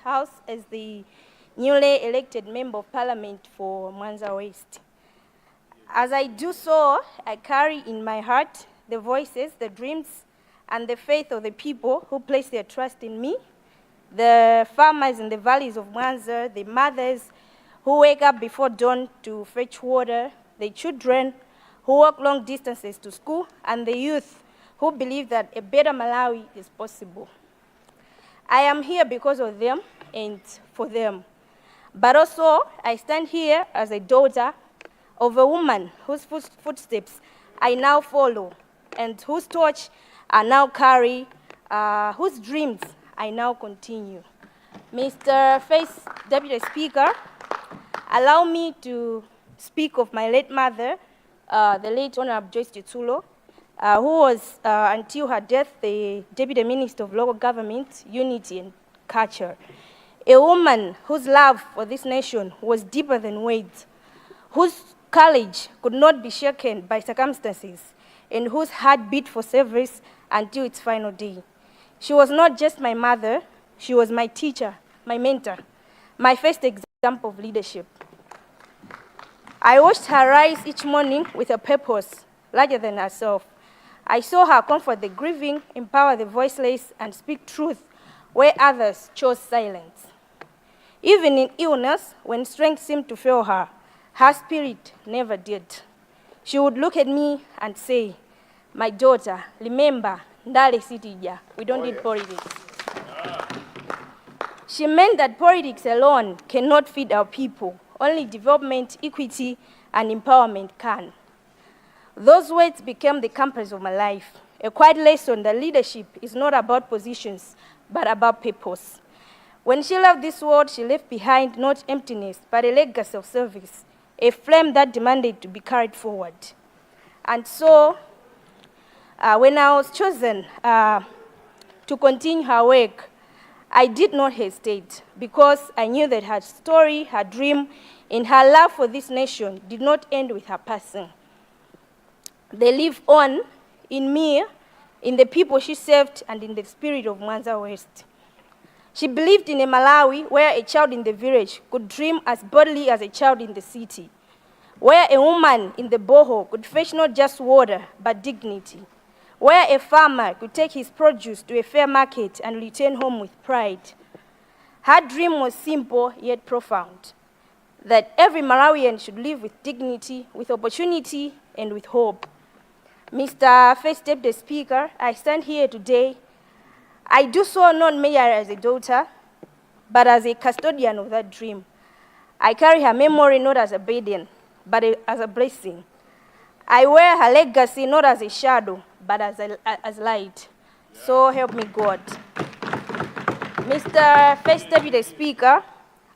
House as the newly elected Member of Parliament for Mwanza West. As I do so, I carry in my heart the voices, the dreams, and the faith of the people who place their trust in me, the farmers in the valleys of Mwanza, the mothers who wake up before dawn to fetch water, the children who walk long distances to school, and the youth who believe that a better Malawi is possible. I am here because of them and for them. But also, I stand here as a daughter of a woman whose footsteps I now follow and whose torch I now carry, whose dreams I now continue. Mr. First Deputy Speaker, allow me to speak of my late mother, the late Honorable Joyce Chitulo, who was, until her death, the Deputy Minister of Local Government, Unity and Culture. A woman whose love for this nation was deeper than words, whose courage could not be shaken by circumstances, and whose heart beat for service until its final day. She was not just my mother, she was my teacher, my mentor, my first example of leadership. I watched her rise each morning with a purpose larger than herself. I saw her comfort the grieving, empower the voiceless, and speak truth where others chose silence. Even in illness, when strength seemed to fail her, her spirit never did. She would look at me and say, "My daughter, remember, ndale sitija, we don't need politics." She meant that politics alone cannot feed our people. Only development, equity, and empowerment can. Those words became the compass of my life, a quiet lesson that leadership is not about positions, but about purpose. When she left this world, she left behind not emptiness, but a legacy of service, a flame that demanded to be carried forward. And so, when I was chosen to continue her work, I did not hesitate, because I knew that her story, her dream, and her love for this nation did not end with her passing. They live on in me, in the people she served, and in the spirit of Mwanza West. She believed in a Malawi where a child in the village could dream as boldly as a child in the city, where a woman in the borehole could fetch not just water, but dignity, where a farmer could take his produce to a fair market and return home with pride. Her dream was simple yet profound, that every Malawian should live with dignity, with opportunity, and with hope. Mr. First Deputy Speaker, I stand here today. I do so not merely as a daughter, but as a custodian of that dream. I carry her memory not as a burden, but as a blessing. I wear her legacy not as a shadow, but as light. So help me God. Mr. First Deputy Speaker,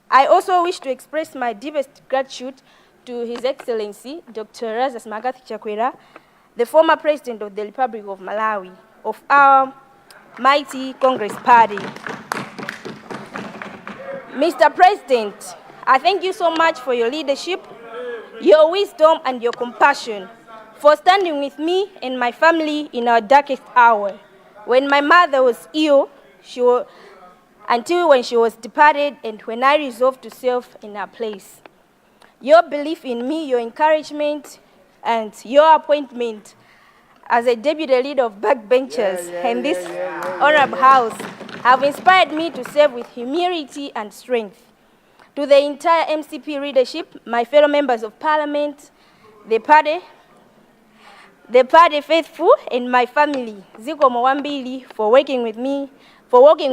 I also wish to express my deepest gratitude to His Excellency, Dr. Razas Magathi Chakwera, the former President of the Republic of Malawi, of our mighty Congress Party. Mr. President, I thank you so much for your leadership, your wisdom, and your compassion, for standing with me and my family in our darkest hour. When my mother was ill, until when she was departed, and when I resolved to serve in her place. Your belief in me, your encouragement, and your appointment as a deputy leader of backbenchers in this honorable house have inspired me to serve with humility and strength. To the entire MCP leadership, my fellow members of parliament, the party faithful, and my family, Ziko Mwambili, for walking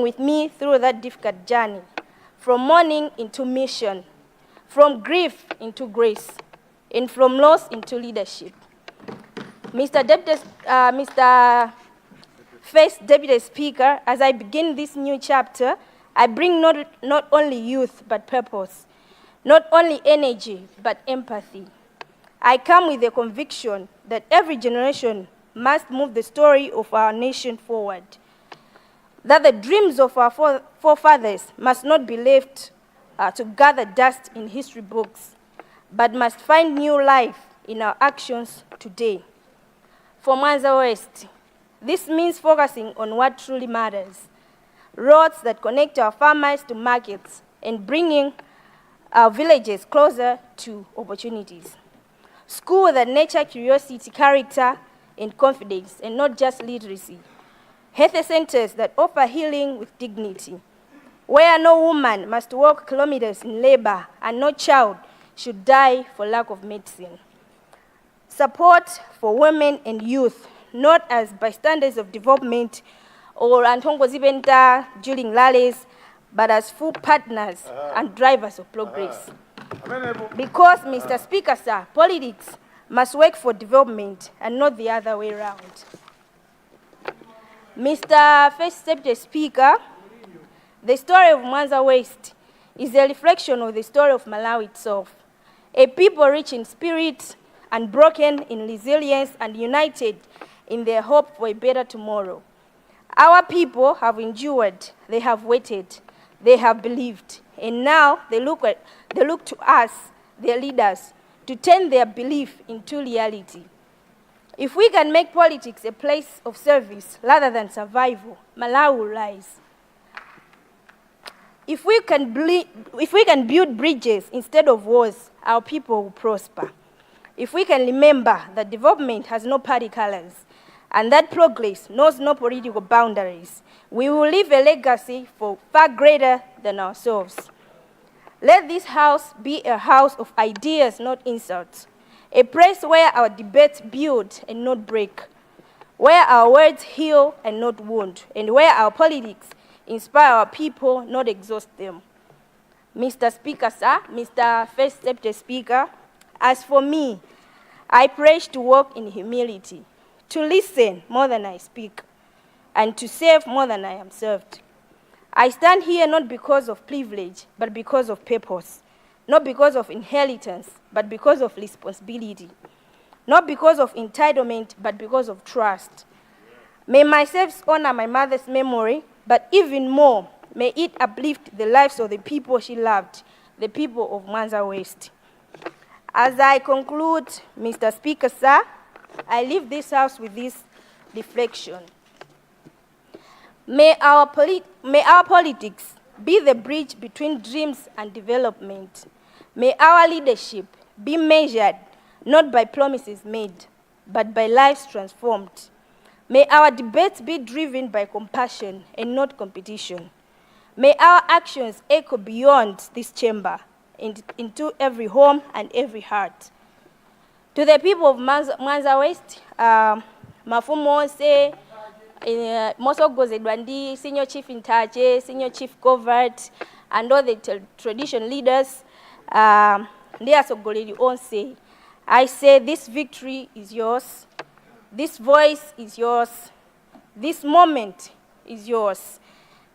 with me through that difficult journey, from mourning into mission, from grief into grace, and from loss into leadership. Mr. First Deputy Speaker, as I begin this new chapter, I bring not only youth, but purpose, not only energy, but empathy. I come with the conviction that every generation must move the story of our nation forward, that the dreams of our forefathers must not be left to gather dust in history books, but must find new life in our actions today. For Mwanza West, this means focusing on what truly matters, roads that connect our farmers to markets, and bringing our villages closer to opportunities. Schools that nurture curiosity, character, and confidence, and not just literacy. Health centers that offer healing with dignity, where no woman must walk kilometers in labor and no child should die for lack of medicine. Support for women and youth, not as bystanders of development or antongozibenta during rallies, but as full partners and drivers of progress. Because, Mr. Speaker, sir, politics must work for development and not the other way around. Mr. First Deputy Speaker, the story of Mwanza West is a reflection of the story of Malawi itself. A people rich in spirit and broken in resilience and united in their hope for a better tomorrow. Our people have endured, they have waited, they have believed, and now they look to us, their leaders, to turn their belief into reality. If we can make politics a place of service rather than survival, Malawi will rise. If we can build bridges instead of walls, our people will prosper. If we can remember that development has no party colors and that progress knows no political boundaries, we will leave a legacy for far greater than ourselves. Let this house be a house of ideas, not insults, a place where our debates build and not break, where our words heal and not wound, and where our politics inspire our people, not exhaust them. Mr. Speaker, sir, Mr. First Deputy Speaker, as for me, I pledge to work in humility, to listen more than I speak, and to serve more than I am served. I stand here not because of privilege, but because of purpose, not because of inheritance, but because of responsibility, not because of entitlement, but because of trust. May my service honor my mother's memory, but even more, may it uplift the lives of the people she loved, the people of Mwanza West. As I conclude, Mr. Speaker, sir, I leave this house with this reflection. May our politics be the bridge between dreams and development. May our leadership be measured not by promises made, but by lives transformed. May our debates be driven by compassion and not competition. May our actions echo beyond this chamber into every home and every heart. To the people of Mwanza West, Mafumo say, Moso Gozedwandi, Senior Chief Intache, Senior Chief Covert, and all the tradition leaders, I say this victory is yours, this voice is yours, this moment is yours.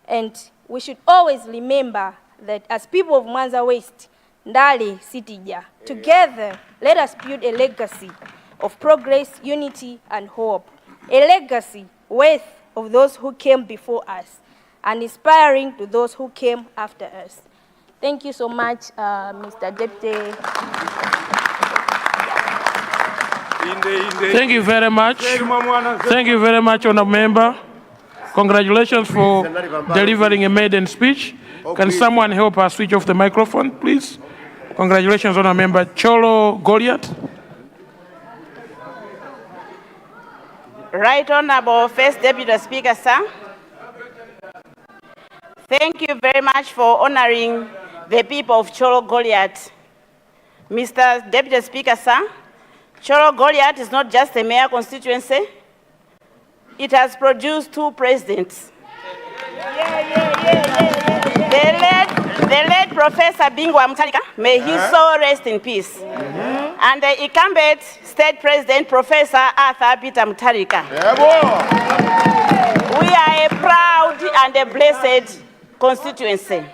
And we should always remember that as people of Mwanza West, Ndali Sitija, together let us build a legacy of progress, unity, and hope. A legacy worth of those who came before us and inspiring to those who came after us. Thank you so much, Mr. Deputy. Thank you very much. Thank you very much, Honourable Member. Congratulations for delivering a maiden speech. Can someone help us switch off the microphone, please? Congratulations, Honourable Member Cholo Goliath. Right Honourable First Deputy Speaker, sir. Thank you very much for honoring the people of Cholo Goliath. Mr. Deputy Speaker, sir, Cholo Goliath is not just a mayor constituency. It has produced two presidents. The late Professor Bingwa Mutharika, may his soul rest in peace. And the incumbent State President, Professor Arthur Peter Mutharika. We are a proud and a blessed constituency.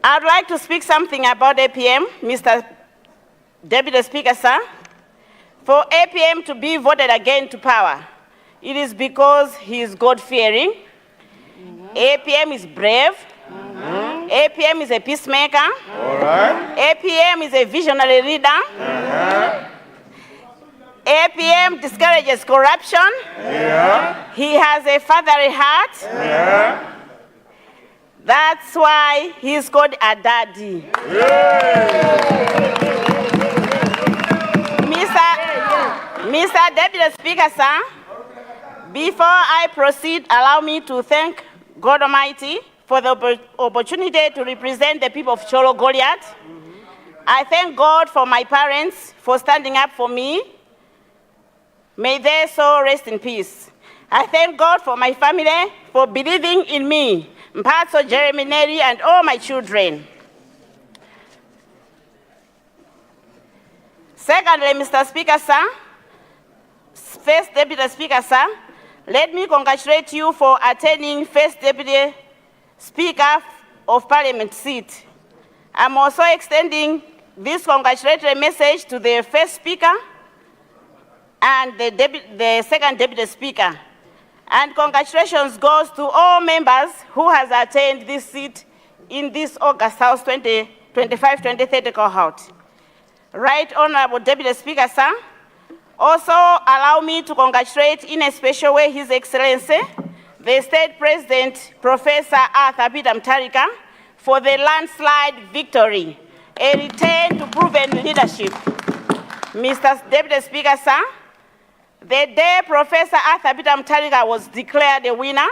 I'd like to speak something about APM, Mr. Deputy Speaker, sir. For APM to be voted again to power, it is because he is God-fearing. APM is brave. APM is a peacemaker. All right. APM is a visionary leader. APM discourages corruption. Yeah. He has a fatherly heart. Yeah. That's why he's called a daddy. Mr. Deputy Speaker, sir, before I proceed, allow me to thank God Almighty for the opportunity to represent the people of Cholo Goliath. I thank God for my parents for standing up for me. May their soul rest in peace. I thank God for my family for believing in me, Mpatso, Jeremy, Neri, and all my children. Secondly, Mr. Speaker, sir, First Deputy Speaker, sir, let me congratulate you for attaining First Deputy Speaker of Parliament seat. I'm also extending this congratulatory message to the First Speaker and the Second Deputy Speaker. And congratulations goes to all members who has attained this seat in this August House 2025-2030 cohort. Right Honorable Deputy Speaker, sir, also allow me to congratulate in a special way His Excellency, the State President, Professor Arthur Peter Mutharika, for the landslide victory, a return to proven leadership. Mr. Deputy Speaker, sir, the day Professor Arthur Peter Mutharika was declared a winner,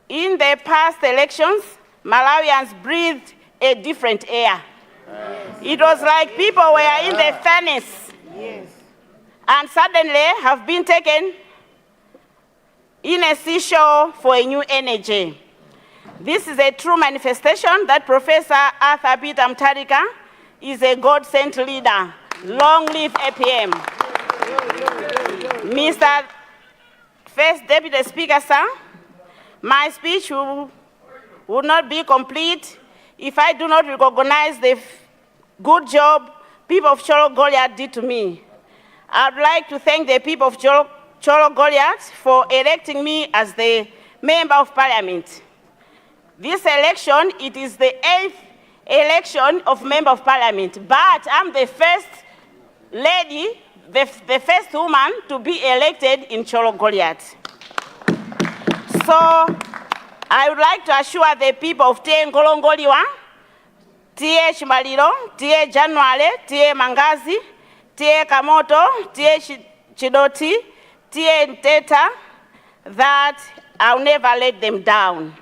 in the past elections, Malawians breathed a different air. It was like people were in the furnace. Yes. And suddenly have been taken in a seashore for a new energy. This is a true manifestation that Professor Arthur Peter Mutharika is a God-sent leader. Long live APM. Mr. First Deputy Speaker, sir, my speech would not be complete if I do not recognize the good job people of Cholo Goliath did to me. I would like to thank the people of Cholo Goliath for electing me as the Member of Parliament. This election, it is the 8th election of Member of Parliament, but I'm the first lady, the first woman to be elected in Cholo Goliath. So I would like to assure the people of Tie Ngolongoliwa, Tie Chimaliro, Tie January, Tie Mangazi, Tie Kamoto, Tie Chidoti, Tie Nteta, that I'll never let them down.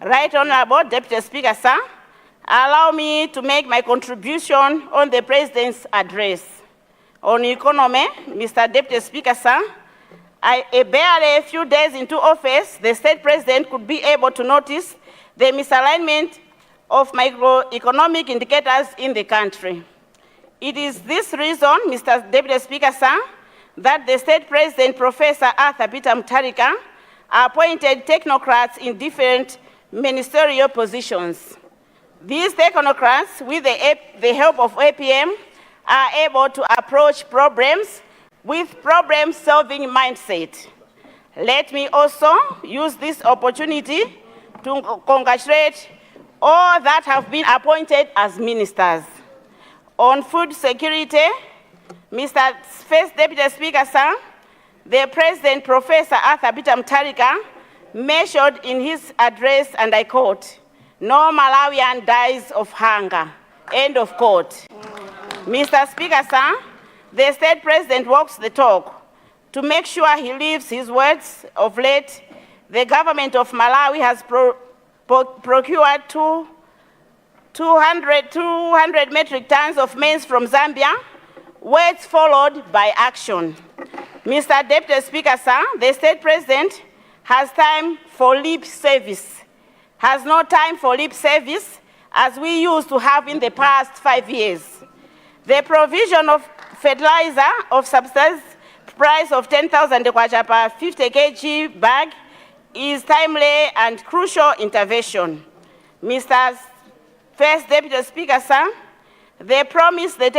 Right Honorable Deputy Speaker, sir, allow me to make my contribution on the President's address. On economy, Mr. Deputy Speaker, sir, barely a few days into office, the State President could be able to notice the misalignment of microeconomic indicators in the country. It is this reason, Mr. Deputy Speaker, sir, that the State President, Professor Arthur Peter Mutharika, appointed technocrats in different ministerial positions. These technocrats, with the help of APM, are able to approach problems with problem-solving mindset. Let me also use this opportunity to congratulate all that have been appointed as ministers. On food security, Mr. First Deputy Speaker, sir, the President, Professor Arthur Peter Mutharika, mentioned in his address, and I quote, "No Malawian dies of hunger," end of quote. Mr. Speaker, sir, the State President walks the talk. To make sure he lives his words, of late, the government of Malawi has procured 200 metric tons of maize from Zambia, words followed by action. Mr. Deputy Speaker, sir, the State President has time for lip service, has no time for lip service as we used to have in the past 5 years. The provision of fertilizer of subsidized price of 10,000 kwacha per 50 kg bag is timely and crucial intervention. Mr. First Deputy Speaker, sir, the promise that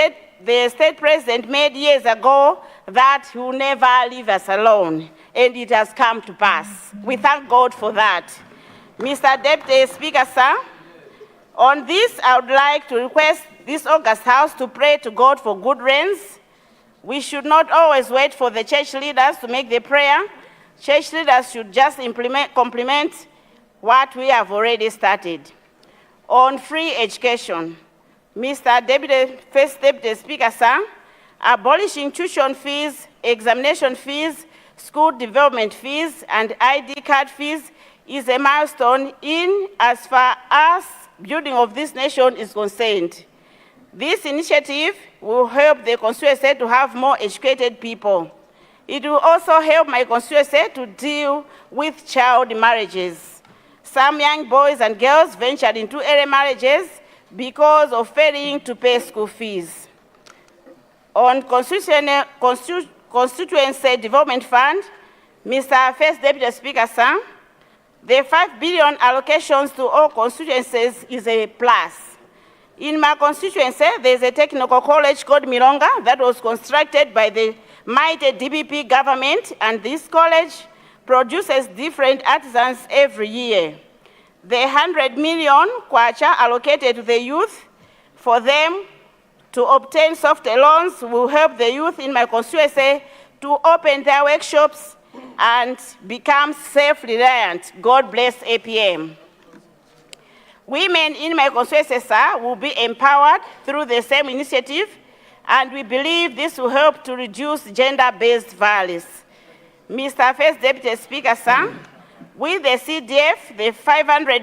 the State President made years ago that he will never leave us alone, and it has come to pass. We thank God for that. Mr. Deputy Speaker, sir, on this, I would like to request this August House to pray to God for good rains, We should not always wait for the church leaders to make the prayer. Church leaders should just complement what we have already started. On free education, First Deputy Speaker, sir, abolishing tuition fees, examination fees, school development fees, and ID card fees is a milestone in as far as building of this nation is concerned. This initiative will help the constituency to have more educated people. It will also help my constituency to deal with child marriages. Some young boys and girls ventured into early marriages because of failing to pay school fees. On Constituency Development Fund, Mr. First Deputy Speaker, sir, the 5 billion allocations to all constituencies is a plus. In my constituency, there's a technical college called Lilongwe that was constructed by the mighty DPP government, and this college produces different artisans every year. The 100 million kwacha allocated to the youth for them to obtain soft loans will help the youth in my constituency to open their workshops and become self-reliant. God bless APM. Women in my constituency, sir, will be empowered through the same initiative, and we believe this will help to reduce gender-based violence. Mr. First Deputy Speaker, sir, with the CDF, the 500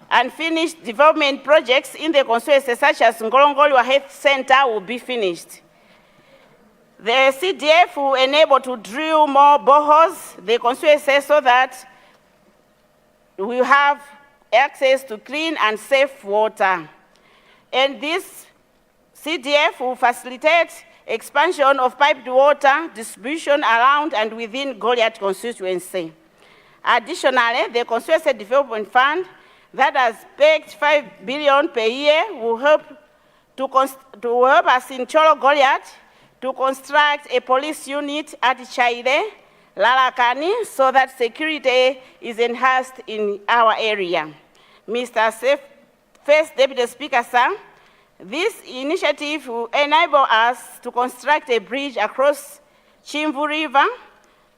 unfinished development projects in the constituency, such as Ngolongolwa Health Center, will be finished. The CDF will enable to drill more boreholes, the constituency, so that we have access to clean and safe water. And this CDF will facilitate expansion of piped water distribution around and within Goliath constituency. Additionally, the Constituency Development Fund that has pegged 5 billion per year will help us in Cholo Goliath to construct a police unit at Chaire, Lalakani, so that security is enhanced in our area. Mr. First Deputy Speaker, sir, this initiative will enable us to construct a bridge across Chimvu River.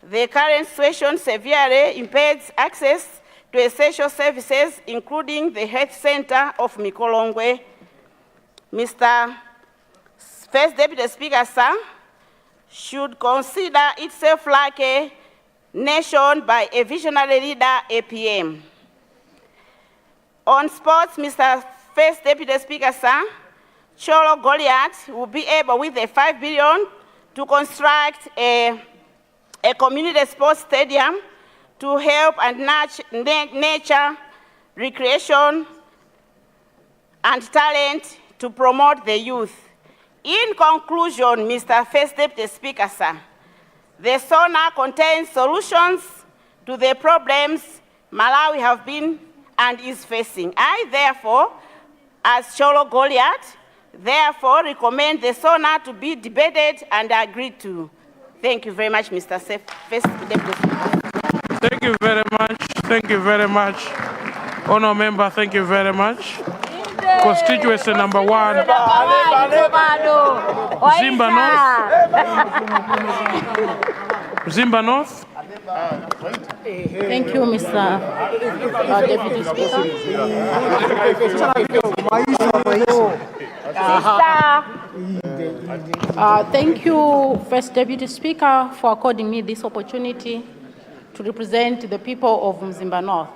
The current situation severely impedes access to essential services, including the health center of Mikolongwe. Mr. First Deputy Speaker, sir, should consider itself like a nation by a visionary leader, APM. On sports, Mr. First Deputy Speaker, sir, Cholo Goliath will be able, with the 5 billion, to construct a community sports stadium to help and nature, recreation, and talent to promote the youth. In conclusion, Mr. First Deputy Speaker, sir, the SONA contains solutions to the problems Malawi have been and is facing. I, therefore, as Cholo Goliath, therefore recommend the SONA to be debated and agreed to. Thank you very much, Mr. First Deputy Speaker. Thank you very much. Thank you very much. Honour Member, thank you very much. Constituency number 1, Zimba North. Zimba North. Thank you, Mr. Deputy Speaker. Thank you, First Deputy Speaker, for according me this opportunity to represent the people of Mzimba North.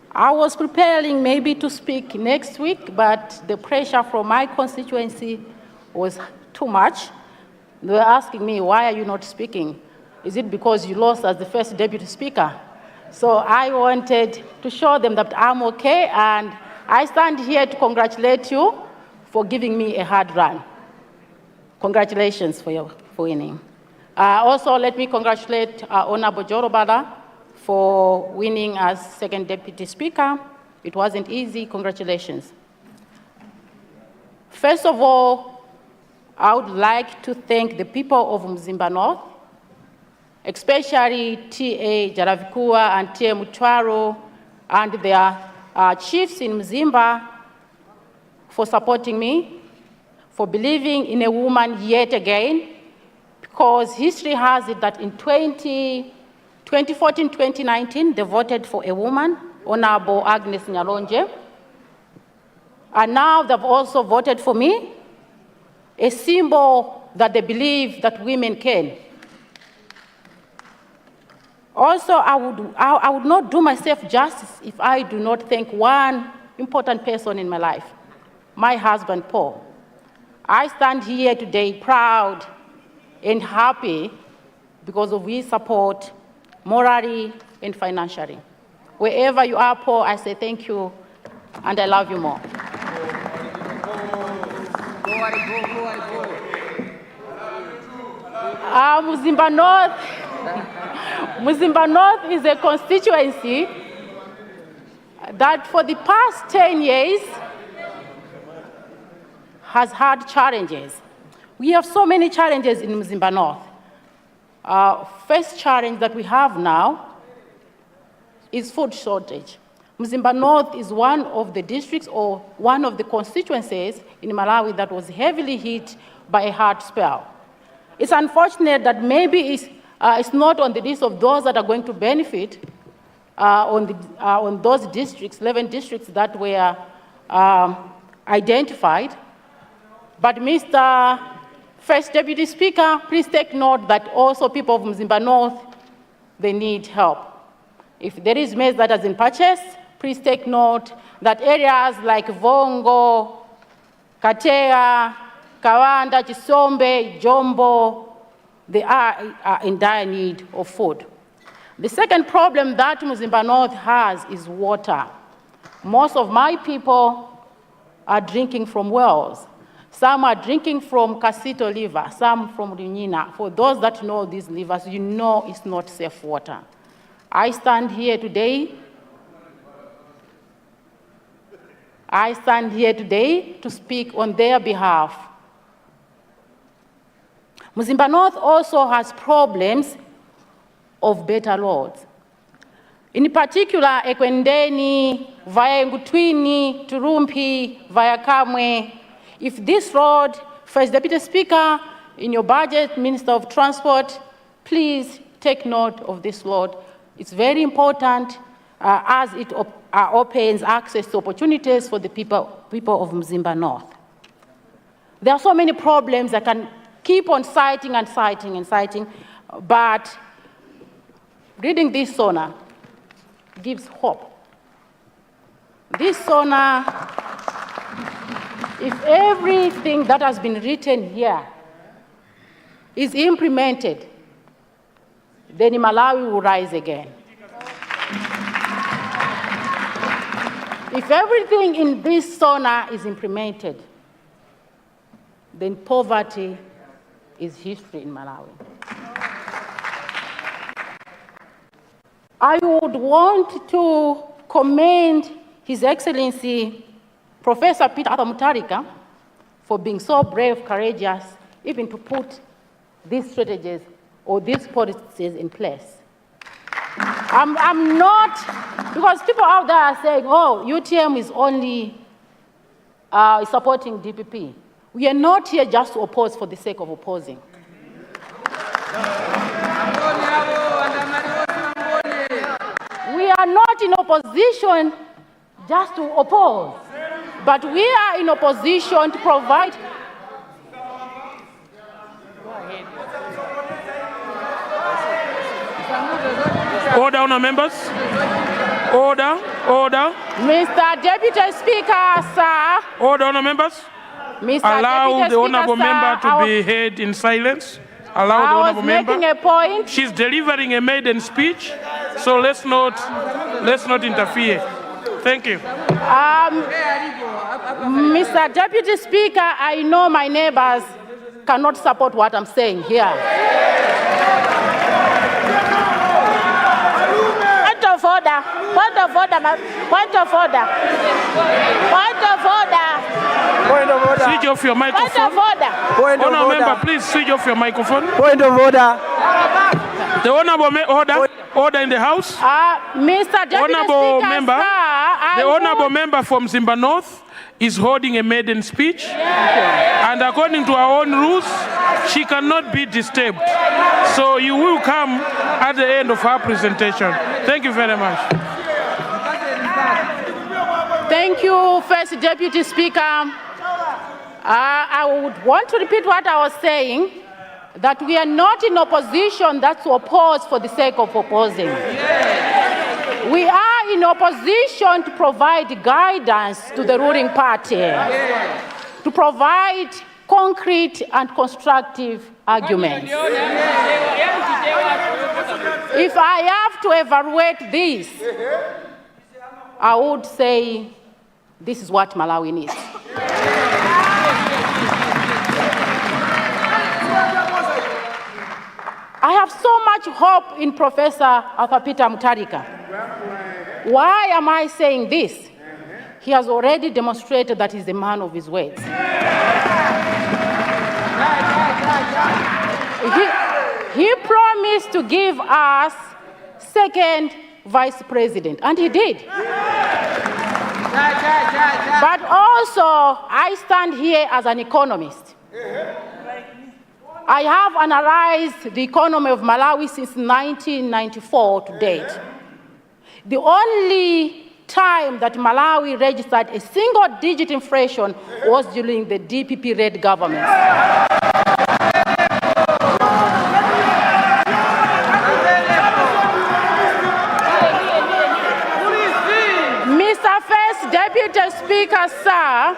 I was preparing maybe to speak next week, but the pressure from my constituency was too much. They were asking me, why are you not speaking? Is it because you lost as the First Deputy Speaker? So I wanted to show them that I'm okay, and I stand here to congratulate you for giving me a hard run. Congratulations for winning. Also, let me congratulate Honorable Jorobala for winning as Second Deputy Speaker. It wasn't easy. Congratulations. First of all, I would like to thank the people of Mzimba North, especially T.A. Jaravikua and T.A. Mutwaro and their chiefs in Mzimba for supporting me, for believing in a woman yet again, because history has it that in 2014, 2019, they voted for a woman, Honorable Agnes Nyalonje, and now they've also voted for me, a symbol that they believe that women can. Also, I would not do myself justice if I do not thank one important person in my life, my husband, Paul. I stand here today proud and happy because of his support, morally and financially. Wherever you are, Paul, I say thank you, and I love you more. Muzimba North is a constituency that for the past 10 years has had challenges. We have so many challenges in Muzimba North. First challenge that we have now is food shortage. Muzimba North is one of the districts or one of the constituencies in Malawi that was heavily hit by a hard spell. It's unfortunate that maybe it's not on the list of those that are going to benefit on those districts, 11 districts that were identified. But Mr. First Deputy Speaker, please take note that also people of Muzimba North, they need help. If there is maize that has been purchased, please take note that areas like Vongo, Katea, Kawanda, Chisombe, Jombo, they are in dire need of food. The second problem that Muzimba North has is water. Most of my people are drinking from wells. Some are drinking from Casito River, some from Runina. For those that know these rivers, you know it's not safe water. I stand here today to speak on their behalf. Muzimba North also has problems of better roads. In particular, Ekwendeni, via Ngutwini, Turumpi, via Kamwe. If this road, First Deputy Speaker, in your budget, Minister of Transport, please take note of this road. It's very important as it opens access to opportunities for the people of Muzimba North. There are so many problems I can keep on citing, but reading this SONA gives hope. This SONA, if everything that has been written here is implemented, then Malawi will rise again. If everything in this SONA is implemented, then poverty is history in Malawi. I would want to commend His Excellency Professor Peter Mutharika for being so brave, courageous, even to put these strategies or these policies in place. I'm not, because people out there are saying, oh, UTM is only supporting DPP. We are not here just to oppose for the sake of opposing. We are not in opposition just to oppose, but we are in opposition to provide. Order, honour members. Order. Mr. Deputy Speaker, sir. Order, honour members. Allow the honourable member to be heard in silence. Allow the honourable member. I was making a point. She's delivering a maiden speech, so let's not interfere. Thank you. Mr. Deputy Speaker, I know my neighbors cannot support what I'm saying here. Point of order. Switch off your microphone. Point of order. Honourable member, please switch off your microphone. Point of order. The honourable order in the house. Mr. Deputy Honourable Speaker, member, sir, the honourable member from Muzimba North is holding a maiden speech, and according to our own rules, she cannot be disturbed. So you will come at the end of her presentation. Thank you very much. Thank you, First Deputy Speaker. I would want to repeat what I was saying, that we are not in opposition that's to oppose for the sake of opposing. We are in opposition to provide guidance to the ruling party, to provide concrete and constructive arguments. If I have to evaluate this, I would say this is what Malawi needs. I have so much hope in Professor Arthur Peter Mutharika. Why am I saying this? He has already demonstrated that he's a man of his words. He promised to give us second vice president, and he did. But also, I stand here as an economist. I have analyzed the economy of Malawi since 1994 to date. The only time that Malawi registered a single-digit inflation was during the DPP-led government. Mr. First Deputy Speaker, sir,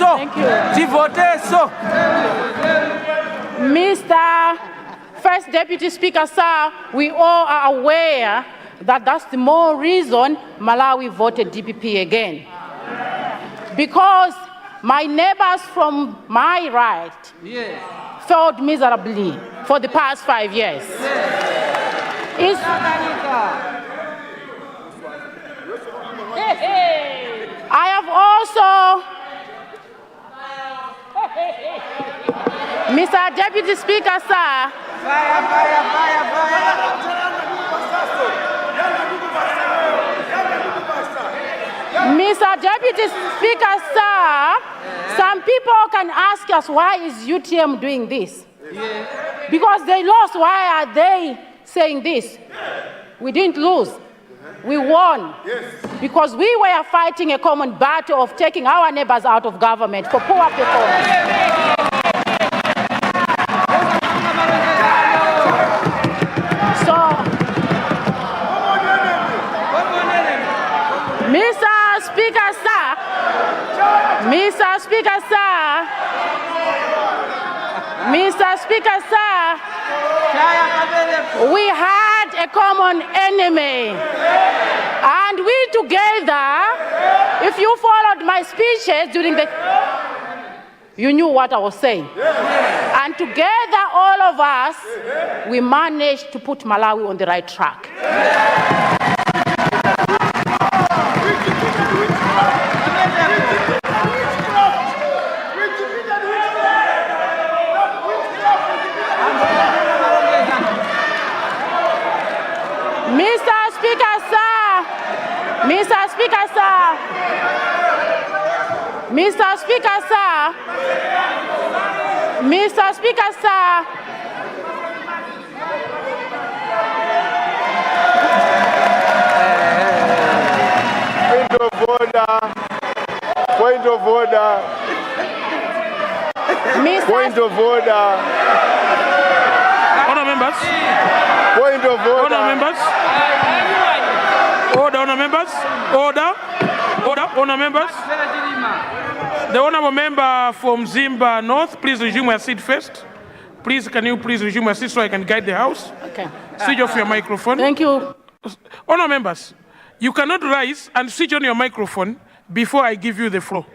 thank you. Mr. First Deputy Speaker, sir, we all are aware that that's the more reason Malawi voted DPP again. Because my neighbors from my right failed miserably for the past 5 years. I have also, Mr. Deputy Speaker, sir, Mr. Deputy Speaker, sir, some people can ask us, why is UTM doing this? Because they lost. Why are they saying this? We didn't lose. We won. Because we were fighting a common battle of taking our neighbors out of government for poor performance. So, Mr. Speaker, sir, Mr. Speaker, sir, Mr. Speaker, sir, we had a common enemy. And we together, if you followed my speeches during the, you knew what I was saying. And together, all of us, we managed to put Malawi on the right track. Mr. Speaker, sir, Mr. Speaker, sir, Mr. Speaker, sir, Mr. Speaker, sir, Point of order. Point of order. Honour members. Point of order. Honour members. Order, honour members. Order. Order, honour members. The honourable member from Zimba North, please resume your seat first. Please, can you please resume your seat so I can guide the House? Okay. Switch off your microphone. Thank you. Honour members, you cannot rise and switch on your microphone before I give you the floor.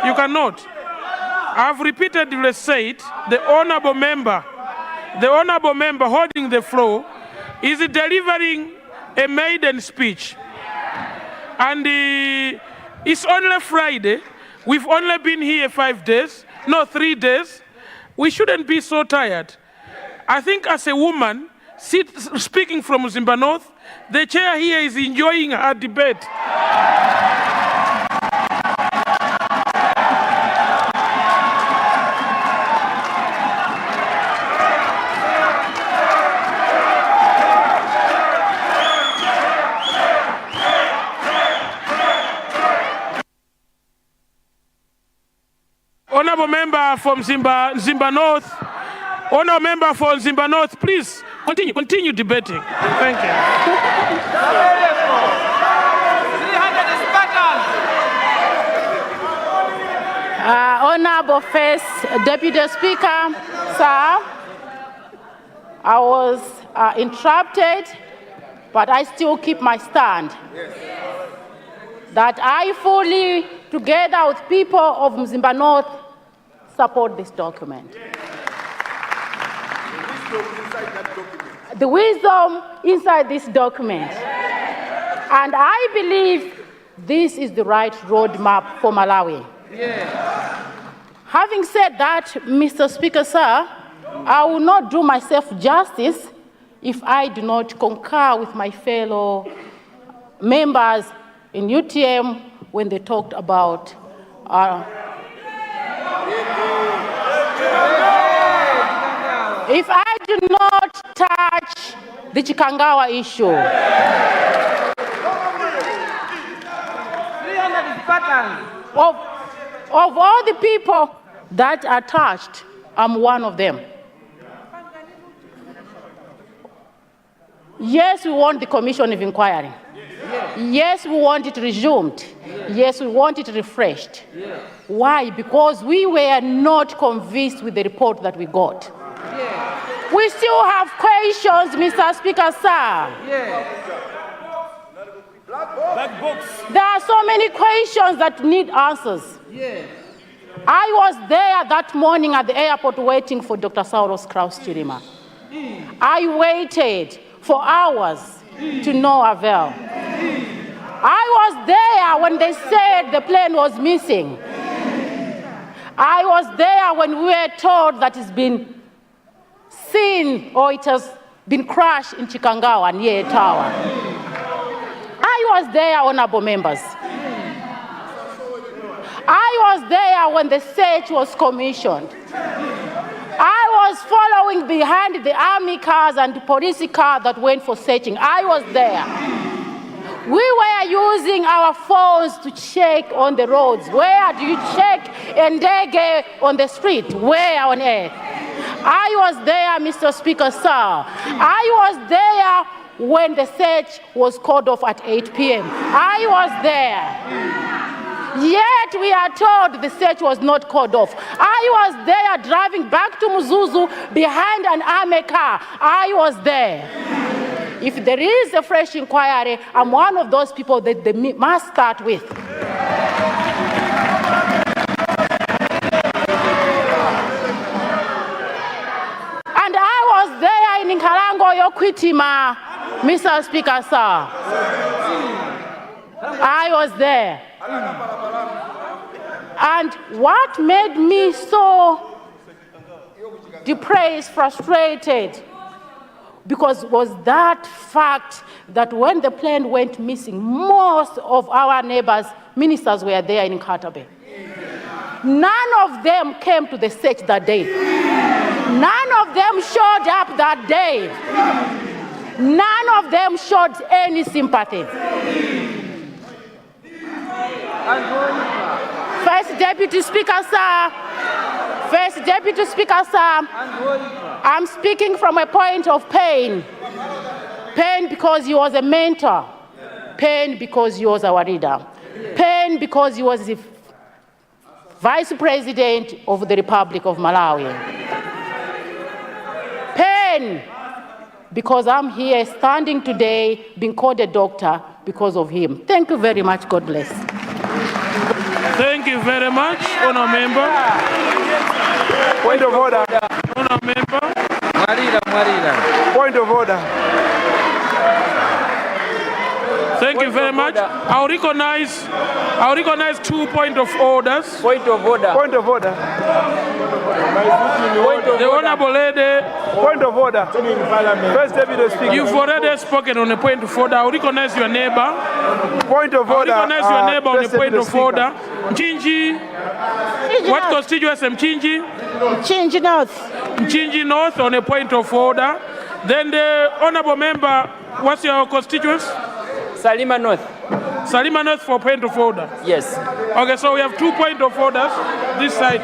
You cannot. I've repeatedly said the honourable member holding the floor is delivering a maiden speech. And it's only Friday. We've only been here 5 days, no, 3 days. We shouldn't be so tired. I think as a woman, speaking from Mzimba North. The chair here is enjoying her debate. Honorable member from Mzimba North, honorable member for Mzimba North, please continue debating. Thank you. 300 Spartans. Honorable First Deputy Speaker, sir, I was interrupted, but I still keep my stand. That I fully, together with people of Mzimba North, support this document. The wisdom inside this document. And I believe this is the right roadmap for Malawi. Having said that, Mr. Speaker, sir, I will not do myself justice if I do not concur with my fellow members in UTM when they talked about if I do not touch the Chikangawa issue. 300 Spartans. Of all the people that are touched, I'm one of them. Yes, we want the commission of inquiry. Yes, we want it resumed. Yes, we want it refreshed. Why? Because we were not convinced with the report that we got. We still have questions, Mr. Speaker, sir. Black box. There are so many questions that need answers. I was there that morning at the airport waiting for Dr. Saulos Kraus Chirima. I waited for hours to no avail. I was there when they said the plane was missing. I was there when we were told that it's been seen or it has been crashed in Chikangawa near a tower. I was there, honorable members. I was there when the search was commissioned. I was following behind the army cars and the police car that went for searching. I was there. We were using our phones to check on the roads. Where do you check Ndege on the street? Where on earth? I was there, Mr. Speaker, sir. I was there when the search was called off at 8 p.m. I was there. Yet we are told the search was not called off. I was there driving back to Mzuzu behind an army car. I was there. If there is a fresh inquiry, I'm one of those people that they must start with. And I was there in Nkalango Yokwitima, Mr. Speaker, sir. I was there. And what made me so depressed, frustrated, because was that fact that when the plane went missing, most of our neighbors, ministers were there in Nkatabe. None of them came to the search that day. None of them showed up that day. None of them showed any sympathy. First Deputy Speaker, sir. First Deputy Speaker, sir. I'm speaking from a point of pain. Pain because he was a mentor. Pain because he was our leader. Pain because he was the Vice President of the Republic of Malawi. Pain because I'm here standing today being called a doctor because of him. Thank you very much. God bless. Thank you very much, Honourable Member. Point of order. Honourable Member. Point of order. Thank you very much. I'll recognize 2 points of orders. Point of order. Point of order. The Honorable Lady. Point of order. First Deputy Speaker. You've already spoken on a point of order. I'll recognize your neighbor. Point of order. I'll recognize your neighbor on a point of order. Mchinji. What constituency? Mchinji? Mchinji North. Mchinji North on a point of order. Then the Honorable Member, what's your constituency? Salima North. Salima North for point of order. Yes. Okay, so we have 2 points of orders this side.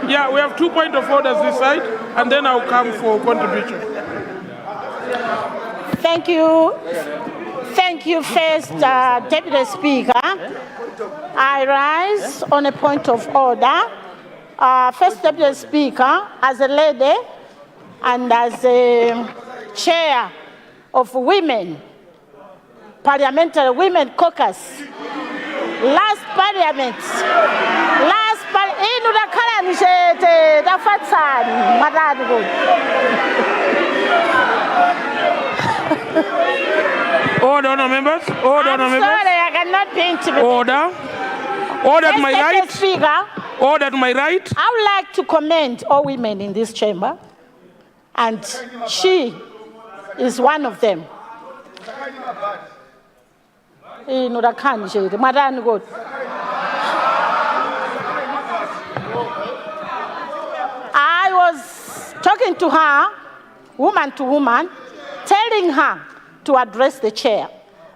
Yeah, we have 2 points of orders this side, and then I'll come for contribution. Thank you. Thank you, First Deputy Speaker. I rise on a point of order. First Deputy Speaker, as a lady and as a chair of women, Parliamentary Women Caucus, last parliament, Order, Honour members. Order, Honour members. Sorry, I cannot paint it. Order. Order to my right. Speaker, Order to my right. I would like to commend all women in this chamber, and she is one of them. I was talking to her, woman to woman, telling her to address the chair.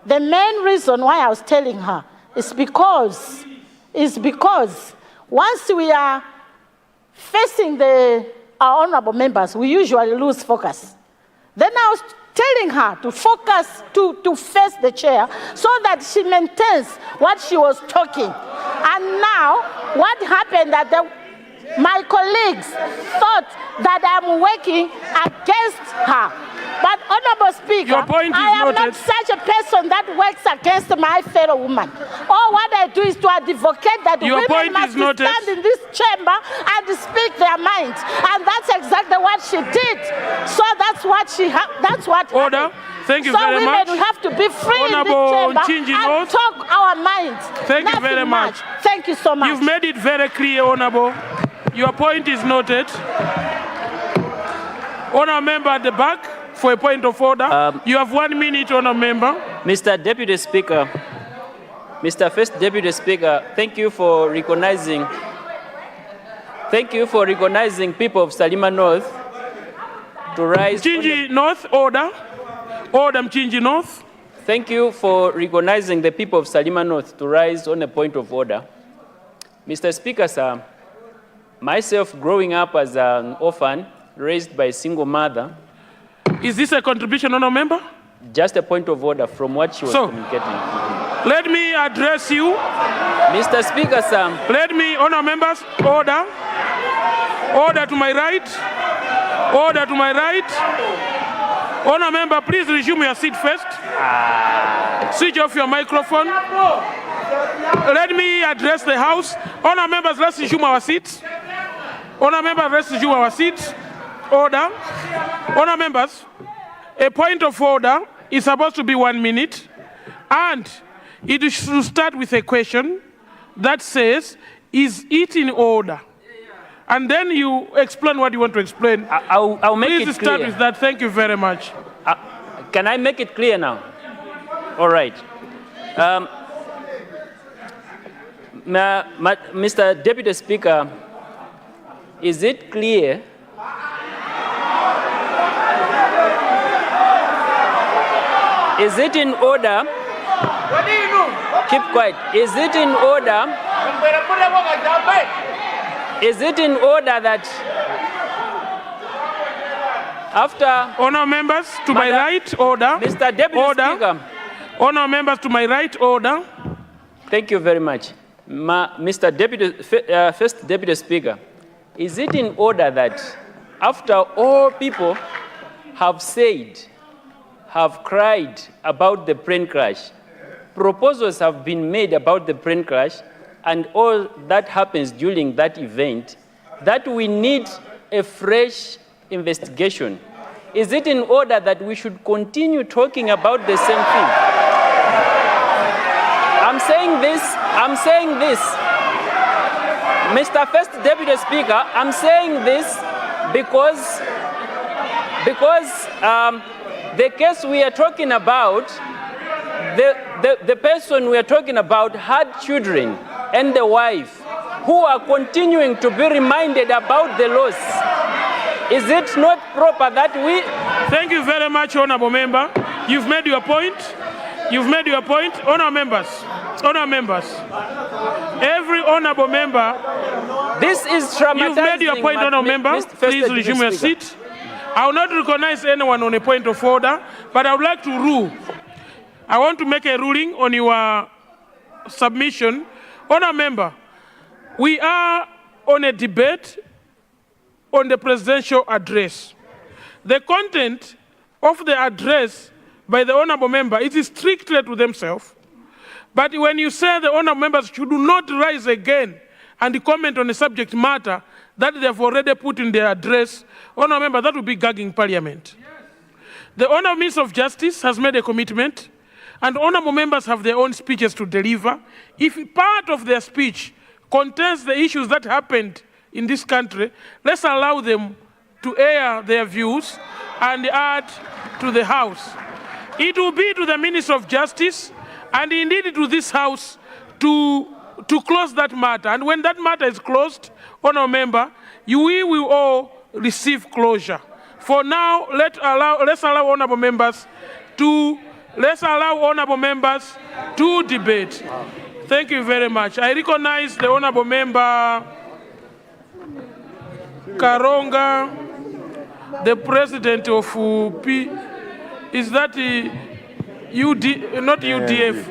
The main reason why I was telling her is because once we are facing our honorable members, we usually lose focus. Then I was telling her to focus, to face the chair so that she maintains what she was talking. And now, what happened that my colleagues thought that I'm working against her. But Honorable Speaker, I am not such a person that works against my fellow woman. All what I do is to advocate that women must stand in this chamber and speak their minds. And that's exactly what she did. So that's what Order. Thank you very much. So women, we have to be free in this chamber and talk our minds. Thank you very much. Thank you so much. You've made it very clear, Honorable. Your point is noted. Honour member at the back for a point of order. You have 1 minute, Honour member. Mr. Deputy Speaker, Mr. First Deputy Speaker, thank you for recognizing people of Salima North to rise. Mchinji North, order. Order, Mchinji North. Thank you for recognizing the people of Salima North to rise on a point of order. Mr. Speaker, sir, myself growing up as an orphan, raised by a single mother. Is this a contribution, Honour member? Just a point of order from what she was communicating. Let me address you. Mr. Speaker, sir. Let me, Honour members, order. Order to my right. Order to my right. Honour member, please resume your seat first. Switch off your microphone. Let me address the House. Honour members, let's resume our seats. Honour members, let's resume our seats. Order. Honour members, a point of order is supposed to be 1 minute, and it should start with a question that says, is it in order? And then you explain what you want to explain. I'll make it clear. Please start with that. Thank you very much. Can I make it clear now? All right. Mr. Deputy Speaker, is it clear? Is it in order? Keep quiet. Is it in order? Is it in order that after... Honour members, to my right, order. Mr. Deputy Speaker. Honour members, to my right, order. Thank you very much. Mr. First Deputy Speaker, is it in order that after all people have said, have cried about the plane crash, proposals have been made about the plane crash, and all that happens during that event, that we need a fresh investigation? Is it in order that we should continue talking about the same thing? saying this, Mr. First Deputy Speaker, I'm saying this because the case we are talking about, the person we are talking about had children and the wife who are continuing to be reminded about the laws. Is it not proper that we... Thank you very much, Honourable Member. You've made your point. You've made your point. Honourable members, every honourable member... This is traumatizing. You've made your point, honourable member. Please resume your seat. I will not recognize anyone on a point of order, but I would like to rule. I want to make a ruling on your submission. Honourable member, we are on a debate on the presidential address. The content of the address by the honourable member is strictly to themselves. But when you say the honourable members should not rise again and comment on a subject matter that they have already put in their address, honourable member, that would be gagging Parliament. Yes. The Honourable Minister of Justice has made a commitment, and honourable members have their own speeches to deliver. If part of their speech contains the issues that happened in this country, let's allow them to air their views and add to the House. It will be to the Minister of Justice and indeed to this House to close that matter. And when that matter is closed, honourable member, we will all receive closure. For now, let's allow honourable members to debate. Thank you very much. I recognize the honourable member Karonga, the president of is that not UDF,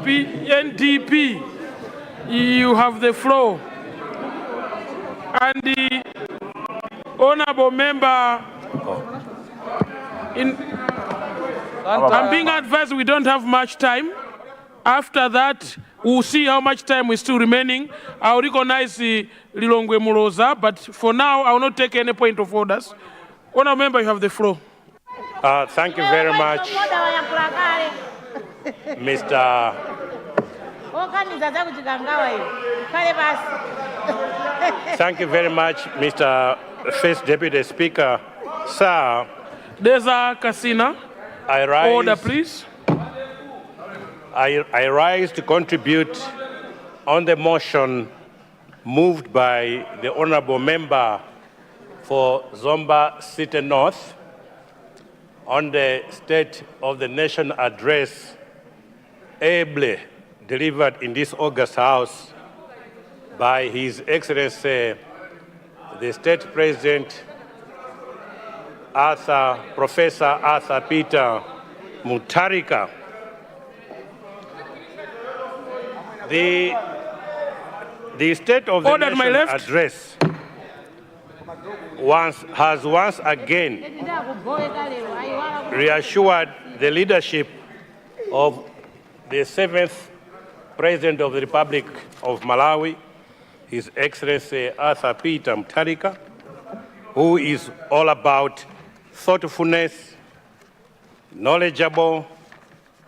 PNDP. You have the floor. And the honourable member, I'm being advised we don't have much time. After that, we'll see how much time is still remaining. I'll recognize the Lilongwe Muloza, but for now, I will not take any point of orders. Honourable member, you have the floor. Thank you very much, Mr. Thank you very much, Mr. First Deputy Speaker. Sir, there's a Casina. Order, please. I rise to contribute on the motion moved by the honourable member for Zomba City North on the State of the Nation address ably delivered in this August House by His Excellency, the State President, Professor Arthur Peter Mutharika. The State of the Nation address has once again reassured the leadership of the 7th President of the Republic of Malawi, His Excellency Arthur Peter Mutharika, who is all about thoughtfulness, knowledgeable,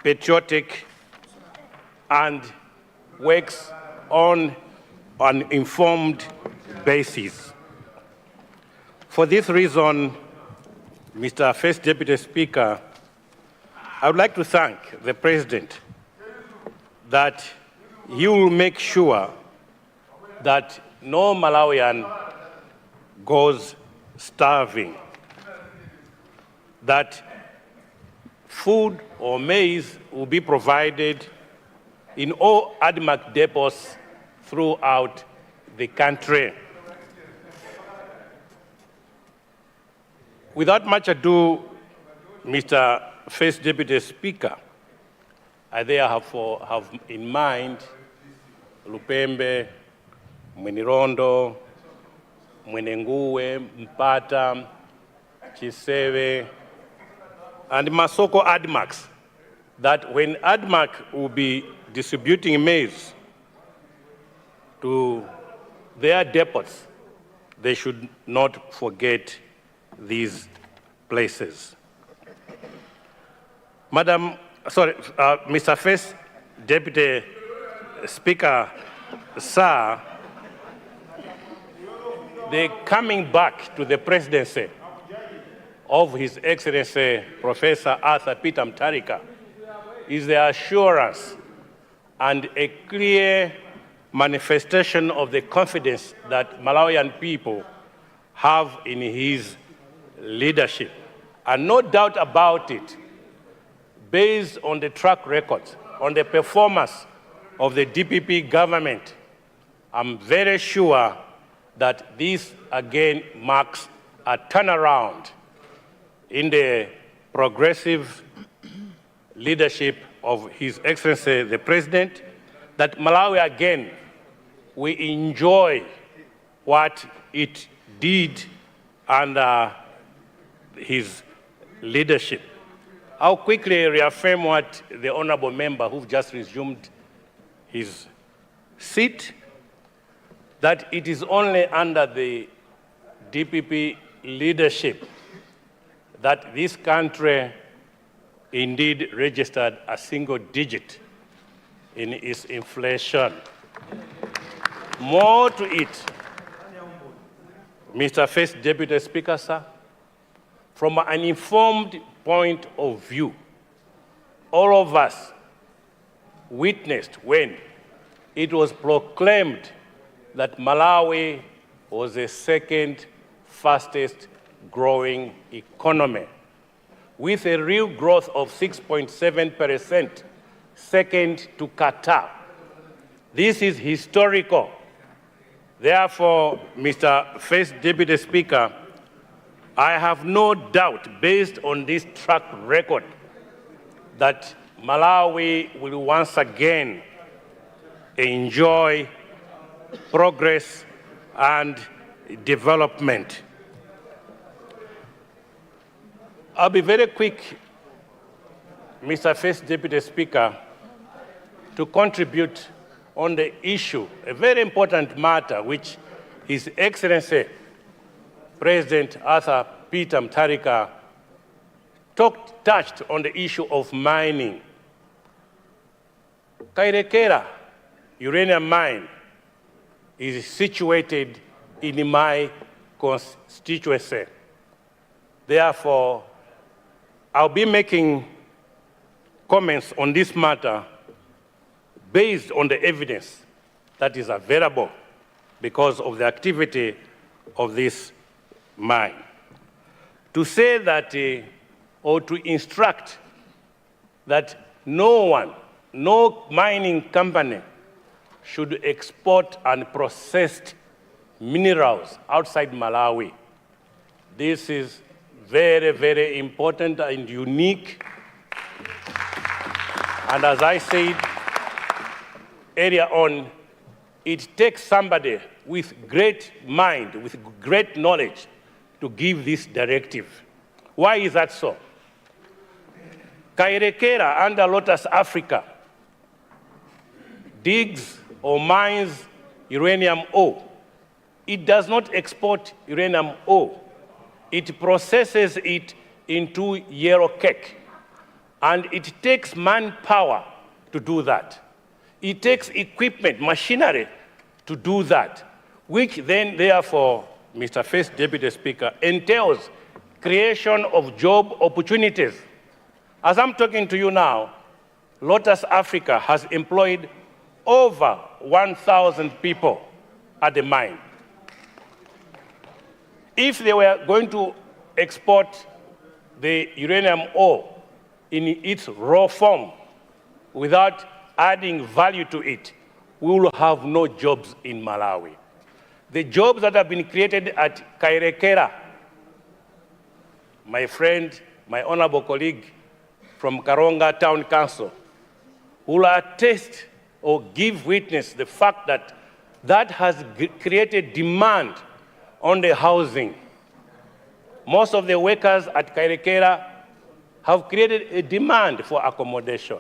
patriotic, and works on an informed basis. For this reason, Mr. First Deputy Speaker, I would like to thank the President that he will make sure that no Malawian goes starving, that food or maize will be provided in all ADMAC depots throughout the country. Without much ado, Mr. First Deputy Speaker, I therefore have in mind Lupembe, Mwenirondo, Mwenenguwe, Mpata, Chiseve, and Masoko ADMACs, that when ADMAC will be distributing maize to their depots, they should not forget these places. Mr. First Deputy Speaker, sir, the coming back to the presidency of His Excellency Professor Arthur Peter Mutharika is the assurance and a clear manifestation of the confidence that Malawian people have in his leadership. And no doubt about it, based on the track record, on the performance of the DPP government, I'm very sure that this again marks a turnaround in the progressive leadership of His Excellency the President, that Malawi again will enjoy what it did under his leadership. I'll quickly reaffirm what the honorable member who just resumed his seat, that it is only under the DPP leadership that this country indeed registered a single digit in its inflation. More to it, Mr. First Deputy Speaker, sir, from an informed point of view, all of us witnessed when it was proclaimed that Malawi was the second fastest growing economy, with a real growth of 6.7%, second to Qatar. This is historical. Therefore, Mr. First Deputy Speaker, I have no doubt, based on this track record, that Malawi will once again enjoy progress and development. I'll be very quick, Mr. First Deputy Speaker, to contribute on the issue, a very important matter, which His Excellency President Arthur Peter Mutharika touched on, the issue of mining. Kairekera uranium mine is situated in my constituency. Therefore, I'll be making comments on this matter based on the evidence that is available because of the activity of this mine. To say that, or to instruct that no mining company should export unprocessed minerals outside Malawi. This is very, very important and unique. And as I said earlier on, it takes somebody with great mind, with great knowledge, to give this directive. Why is that so? Kairekera under Lotus Africa digs or mines uranium ore. It does not export uranium ore. It processes it into yellow cake. And it takes manpower to do that. It takes equipment, machinery to do that, which then, therefore, Mr. First Deputy Speaker, entails creation of job opportunities. As I'm talking to you now, Lotus Africa has employed over 1,000 people at the mine. If they were going to export the uranium ore in its raw form without adding value to it, we will have no jobs in Malawi. The jobs that have been created at Kairekera, my friend, my honorable colleague from Karonga Town Council, will attest or give witness the fact that that has created demand on the housing. Most of the workers at Kairekera have created a demand for accommodation,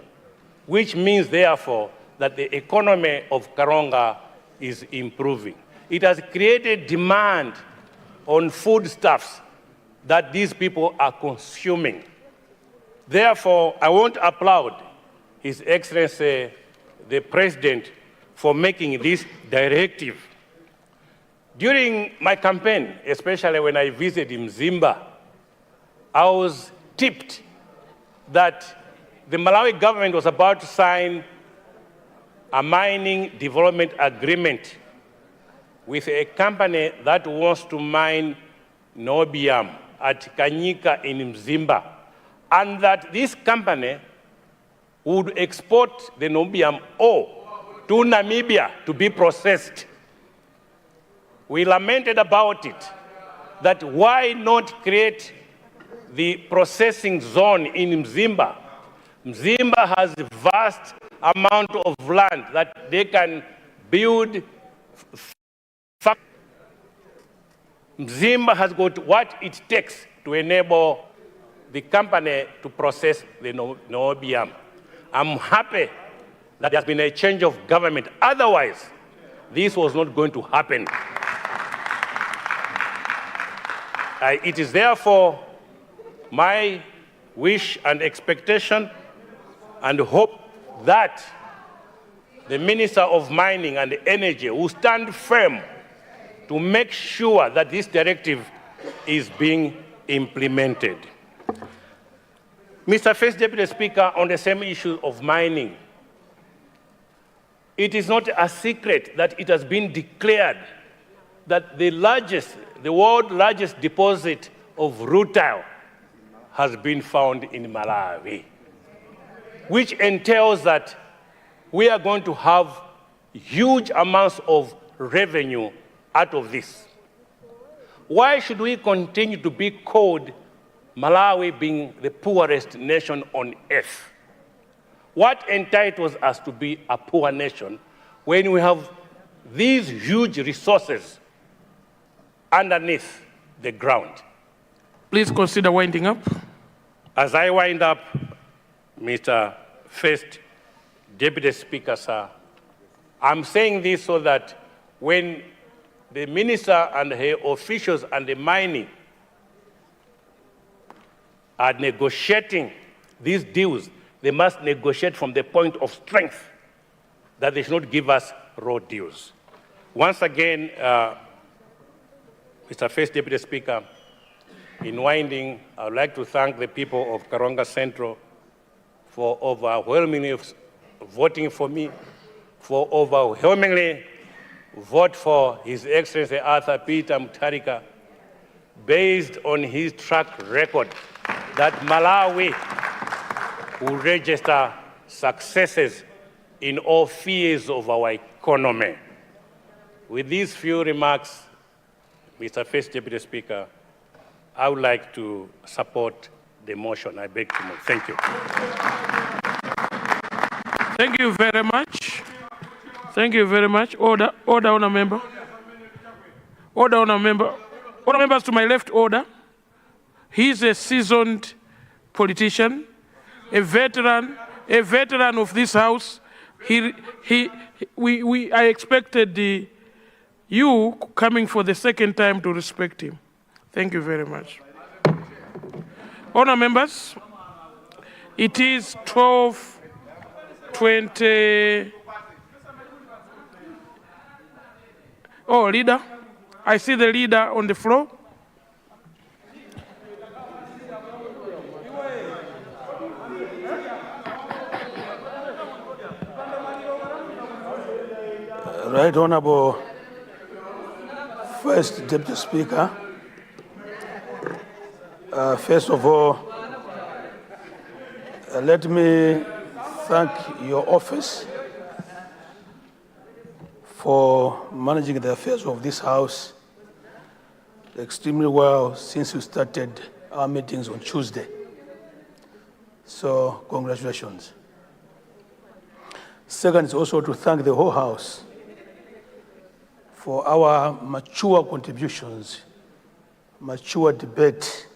which means, therefore, that the economy of Karonga is improving. It has created demand on foodstuffs that these people are consuming. Therefore, I want to applaud His Excellency, the President, for making this directive. During my campaign, especially when I visited Mzimba, I was tipped that the Malawi government was about to sign a mining development agreement with a company that wants to mine niobium at Kanyika in Mzimba, and that this company would export the niobium ore to Namibia to be processed. We lamented about it, that why not create the processing zone in Mzimba? Mzimba has a vast amount of land that they can build. Mzimba has got what it takes to enable the company to process the niobium. I'm happy that there's been a change of government. Otherwise, this was not going to happen. It is therefore my wish and expectation and hope that the Minister of Mining and Energy will stand firm to make sure that this directive is being implemented. Mr. First Deputy Speaker, on the same issue of mining, it is not a secret that it has been declared that the world's largest deposit of rutile has been found in Malawi, which entails that we are going to have huge amounts of revenue out of this. Why should we continue to be called Malawi being the poorest nation on earth? What entitles us to be a poor nation when we have these huge resources underneath the ground? Please consider winding up. As I wind up, Mr. First Deputy Speaker, sir, I'm saying this so that when the minister and her officials and the mining are negotiating these deals, they must negotiate from the point of strength, that they should not give us raw deals. Once again, Mr. First Deputy Speaker, in winding, I would like to thank the people of Karonga Central for overwhelmingly voting for me, for overwhelmingly vote for His Excellency Arthur Peter Mutharika, based on his track record that Malawi will register successes in all spheres of our economy. With these few remarks, Mr. First Deputy Speaker, I would like to support the motion. I beg to move. Thank you. Thank you very much. Thank you very much. Order, honour member. Order, honour member. Honour members to my left, order. He's a seasoned politician, a veteran of this house. I expected you coming for the second time to respect him. Thank you very much. Honour members, it is 12:20. Oh, leader. I see the leader on the floor. Right Honorable First Deputy Speaker, first of all, let me thank your office for managing the affairs of this House extremely well since we started our meetings on Tuesday. So, congratulations. Second is also to thank the whole House for our mature contributions, mature debate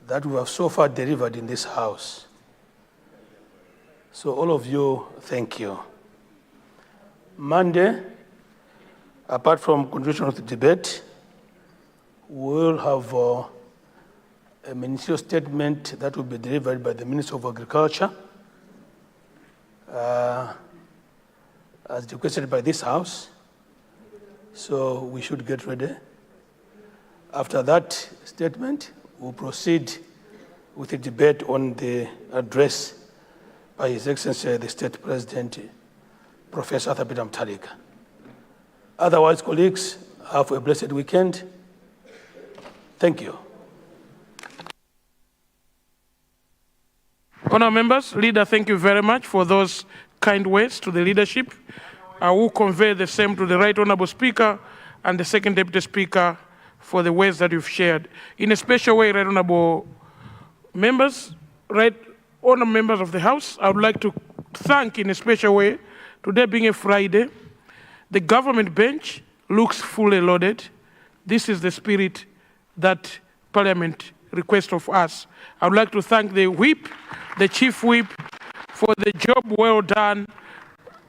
that we have so far delivered in this House. So all of you, thank you. Monday, apart from continuation of the debate, we will have a ministerial statement that will be delivered by the Minister of Agriculture. as requested by this House. So we should get ready. After that statement, we'll proceed with the debate on the address by His Excellency, the State President, Professor Thabita Mutharika. Otherwise, colleagues, have a blessed weekend. Thank you. Honourable members, Leader, thank you very much for those kind words to the leadership. I will convey the same to the Right Honourable Speaker and the Second Deputy Speaker for the words that you've shared. In a special way, Right Honourable members, Right Honourable members of the House, I would like to thank in a special way, today being a Friday, the government bench looks fully loaded. This is the spirit that Parliament requests of us. I would like to thank the Whip, the Chief Whip, for the job well done.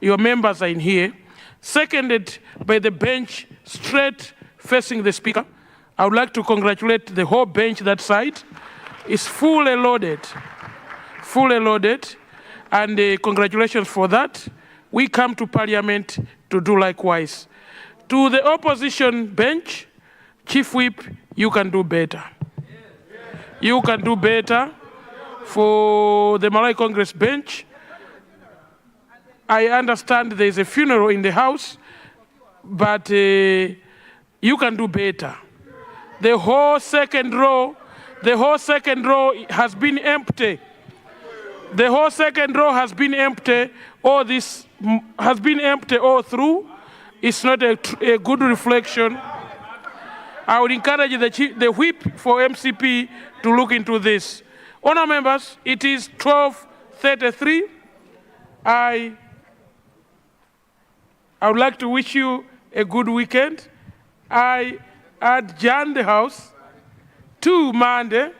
Your members are in here. Seconded by the bench straight facing the Speaker. I would like to congratulate the whole bench that side. It's fully loaded, and congratulations for that. We come to Parliament to do likewise. To the opposition bench, Chief Whip, you can do better. You can do better. For the Malawi Congress bench, I understand there is a funeral in the House, but you can do better. The whole second row has been empty. The whole second row has been empty. All this has been empty all through. It's not a good reflection. I would encourage the Whip for MCP to look into this. Honour members, it is 12:33. I would like to wish you a good weekend. I adjourn the House to Monday,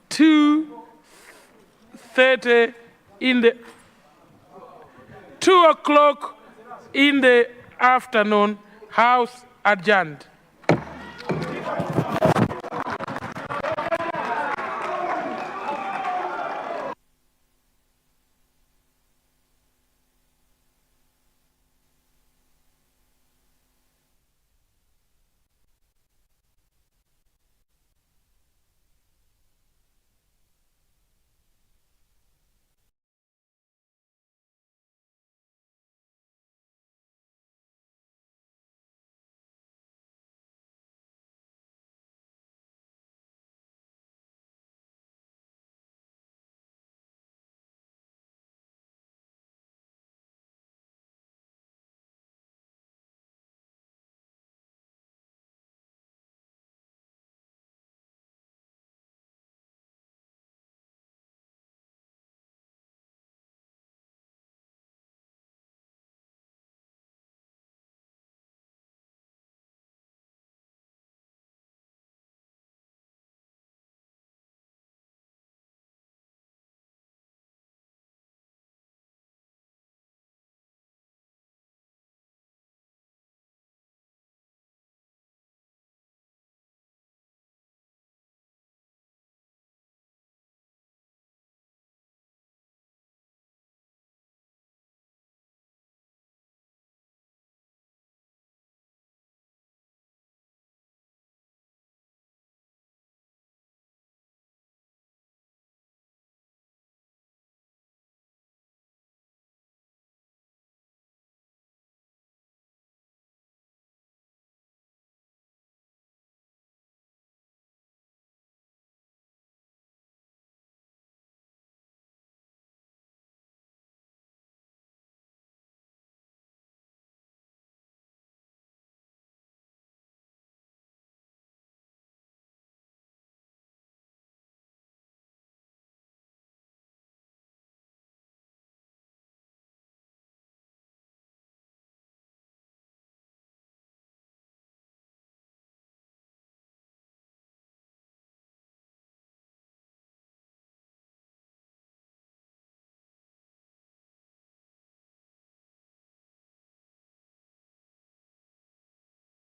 2:30 in the 2 o'clock in the afternoon. House adjourned.